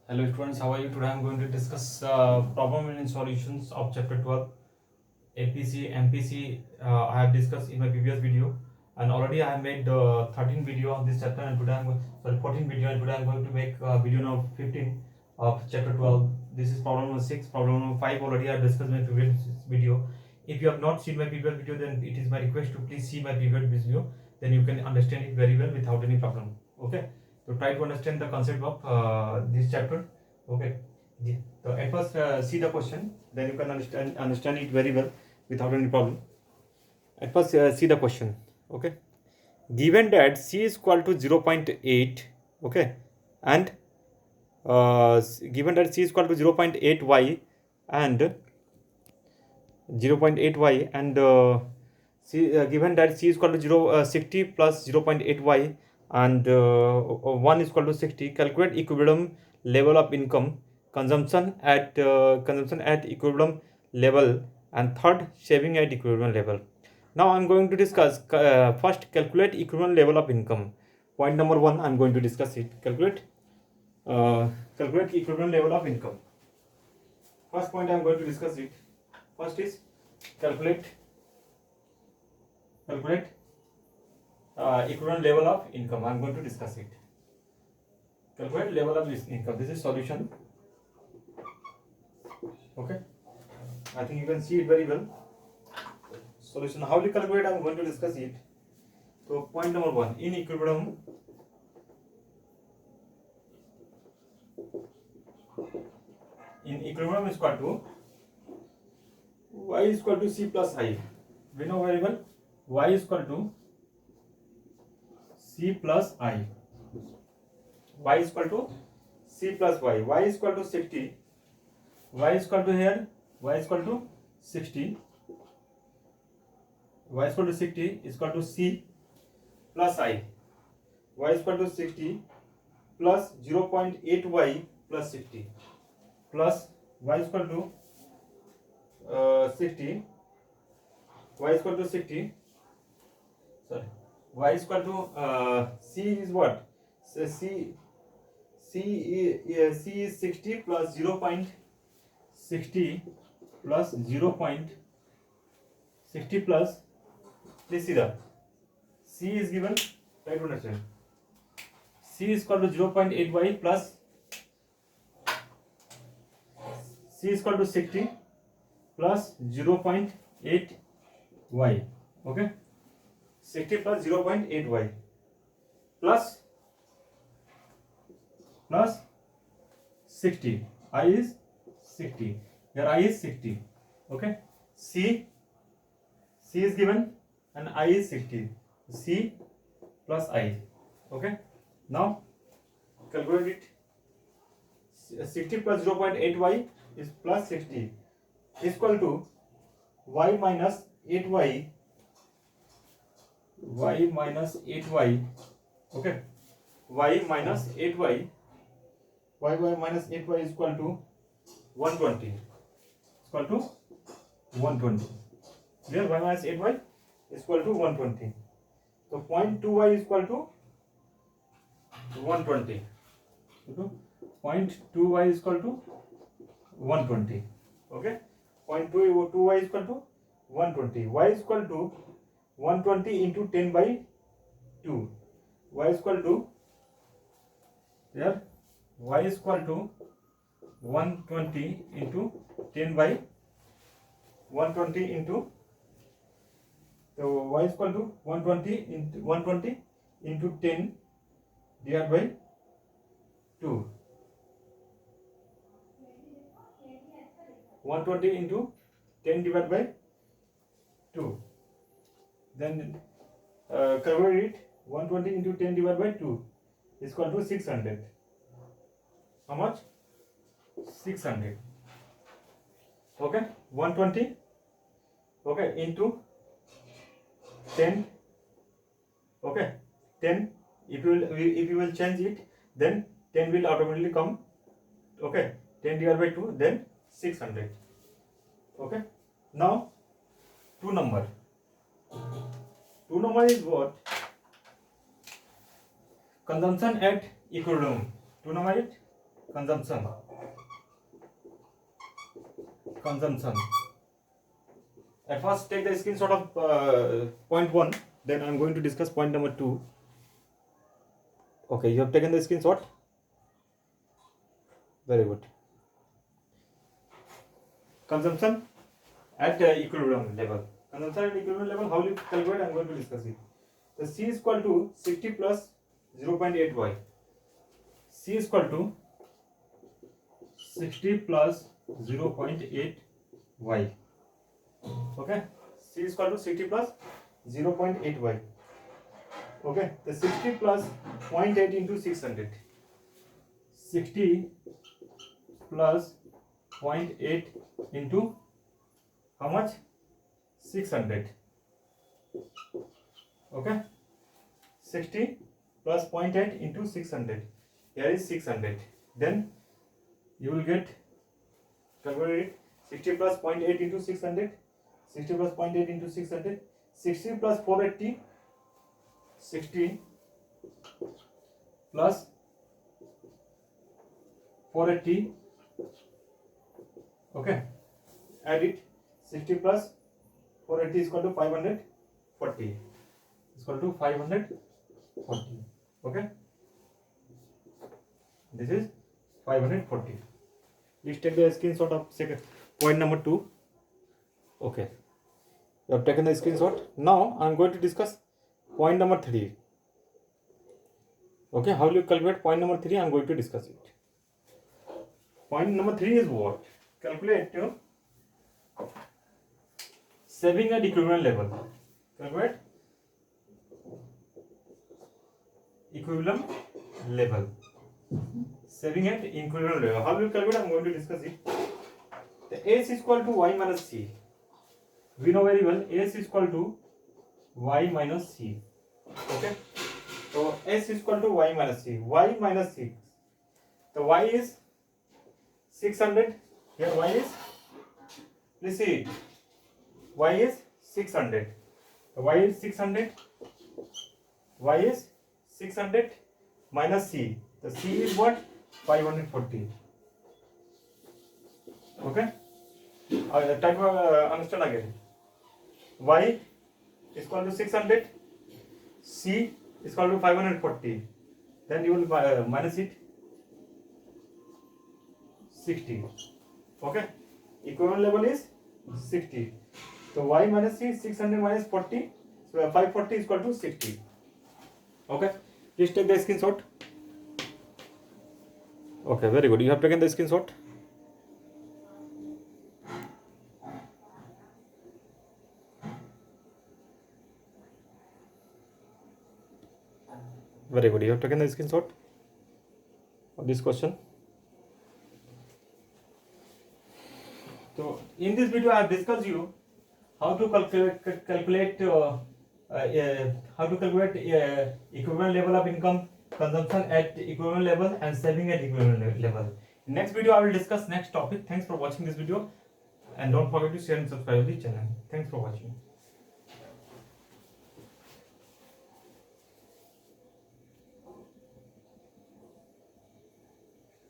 Hello students, how are you? Today I am going to discuss problem and solutions of chapter 12 APC MPC. I have discussed in my previous video, and already I have made 13 video on this chapter, and today I am going, sorry, 14 video, and today I am going to make video number 15 of chapter 12. This is problem number 6. Problem number 5 already I have discussed in my previous video. If you have not seen my previous video, then it is my request to please see my previous video, then you can understand it very well without any problem. Okay, so try to understand the concept of this chapter. Okay, so at first see the question, then you can understand it very well without any problem. At first see the question. Okay, given that c is equal to 0.8, okay, and given that c is equal to 0.8y and 0.8y and given that c is equal to 60 plus 0.8y and 1 is equal to 60, calculate equilibrium level of income consumption at equilibrium level, and third, saving at equilibrium level. Now I'm going to discuss first, calculate equilibrium level of income. Point number 1, I'm going to discuss it. Calculate equilibrium level of income. First point I'm going to discuss it. First is calculate equivalent level of income. I'm going to discuss it. Calculate level of this income. This is solution. Okay, I think you can see it very well. Solution. How to calculate? I'm going to discuss it. So point number 1, in equilibrium, is equal to y is equal to c plus I. We know very well y is equal to c plus I. Y is equal to c plus y. Y is equal to 60. Y is equal to here. Y is equal to 60. Y is equal to 60 is equal to c plus I. Y is equal to 60 plus 0.8y plus 60 plus y is equal to 60. Y is equal to 60. Sorry. Y is equal to c is what? So c is 60 plus 0.60 plus 0.60 plus, please see the c is given, try to understand. C is equal to 0.8y plus c is equal to 60 plus 0.8y. Okay, 60 plus 0.8y plus 60. I is 60. Here I is 60. Okay, c is given and I is 60. C plus I. Okay, now calculate it. 60 plus 0.8y is plus 60 is equal to y minus 8y. Y minus 8y. Okay, y minus 8y. Y minus 8y is equal to 120. Is equal to 120. Here y minus 8y is equal to 120. So 0.2y is equal to 120. So 0.2y is equal to 120. Okay, 0.2y is equal to 120. Y is equal to 120 into 10 by 2. Y is equal to, here y is equal to 120 into 10 by 120 into, so y is equal to 120 into 10 divided by 2. 120 into 10 divided by 2. Then calculate it. 120 into 10 divided by 2 is equal to 600. How much? 600. Okay, 120. Okay, into 10. Okay, 10. If you will change it, then 10 will automatically come. Okay, 10 divided by 2, then 600. Okay, now 2 number. 2 number is what? Consumption at equilibrium. 2 number is consumption. At first take the screenshot of point 1, then I am going to discuss point number 2. Okay, you have taken the screenshot. Very good. Consumption at equilibrium level. Consumption at equilibrium level, how will you calculate? I am going to discuss it. The C is equal to 60 plus 0.8 y. C is equal to 60 plus 0.8 y. Okay, C is equal to 60 plus 0.8 y. Okay, the 60 plus 0.8 into 600. 60 plus 0.8 into how much? 600. Okay, 60 plus 0.8 into 600. Here is 600. Then you will get, calculate it, 60 plus 0.8 into 600. 60 plus 0.8 into 600. 60 plus 480. 60 plus 480. Okay, add it. 60 plus 480 is equal to 540. Is equal to 540. Okay, this is 540. Please take the screenshot of second point number 2. Okay, you have taken the screenshot. Now I am going to discuss point number 3. Okay, how will you calculate point number 3? I am going to discuss it. Point number 3 is what? Calculate saving at equivalent level. Calculate equivalent level. Saving at equivalent level. How will you calculate? I am going to discuss it. The S is equal to y minus c. We know very well S is equal to y minus c. Okay, so S is equal to y minus c. Y minus c. The y is 600. Here y is, please see it. Y is 600. The y is 600. Y is 600 minus c. The c is what? 540. Okay. Try to understand again. Y is equal to 600. C is equal to 540. Then you will minus it. 60. Okay. Equivalent level is 60. So y minus c, 600 minus 40. So 540 is equal to 60. Okay. Please take the screenshot. Okay, very good. You have taken the screenshot. Very good. You have taken the screenshot of this question. So in this video, I have discussed you how to calculate equivalent level of income, consumption at equivalent level, and saving at equivalent level. In next video, I will discuss next topic. Thanks for watching this video, and don't forget to share and subscribe to the channel. Thanks for watching.